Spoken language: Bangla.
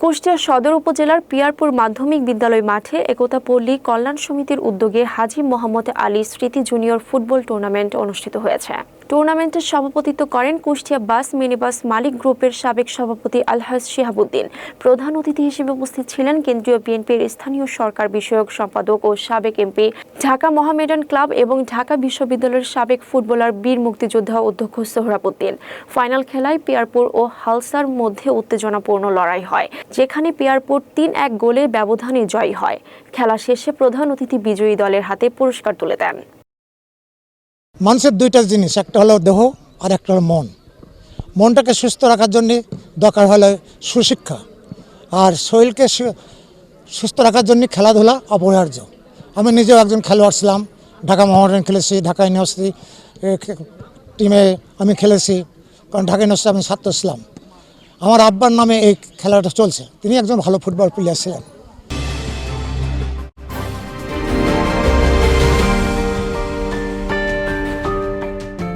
কুষ্টিয়া সদর উপজেলার পিয়ারপুর মাধ্যমিক বিদ্যালয় মাঠে একতা পল্লী কল্যাণ সমিতির উদ্যোগে হাজী মোহাম্মদ আলী স্মৃতি জুনিয়র ফুটবল টুর্নামেন্ট অনুষ্ঠিত হয়েছে। টুর্নামেন্টের সভাপতিত্ব করেন কুষ্টিয়া বাস মিনিবাস মালিক গ্রুপের সাবেক সভাপতি আলহাজ শিহাবুদ্দিন। প্রধান অতিথি হিসেবে উপস্থিত ছিলেন কেন্দ্রীয় বিএনপির স্থানীয় সরকার বিষয়ক সম্পাদক ও সাবেক এমপি, ঢাকা মোহামেডান ক্লাব এবং ঢাকা বিশ্ববিদ্যালয়ের সাবেক ফুটবলার বীর মুক্তিযোদ্ধা অধ্যক্ষ সোহরাবউদ্দিন। ফাইনাল খেলায় পিয়ারপুর ও হালসার মধ্যে উত্তেজনাপূর্ণ লড়াই হয়, যেখানে পিয়ারপুর ৩-১ গোলের ব্যবধানে জয়ী হয়। খেলা শেষে প্রধান অতিথি বিজয়ী দলের হাতে পুরস্কার তুলে দেন। মানুষের দুইটা জিনিস, একটা হলো দেহ আর একটা হলো মন। মনটাকে সুস্থ রাখার জন্য দরকার হলো সুশিক্ষা, আর শরীরকে সুস্থ রাখার জন্য খেলাধুলা অপরিহার্য। আমি নিজেও একজন খেলোয়াড় ছিলাম, ঢাকা মোহামেডান খেলেছি, ঢাকা ইউনিভার্সিটি টিমে আমি খেলেছি, কারণ ঢাকা ইউনিভার্সিটি আমি ছাত্র ছিলাম। আমার আব্বার নামে এই খেলাটা চলছে, তিনি একজন ভালো ফুটবল প্লেয়ার ছিলেন।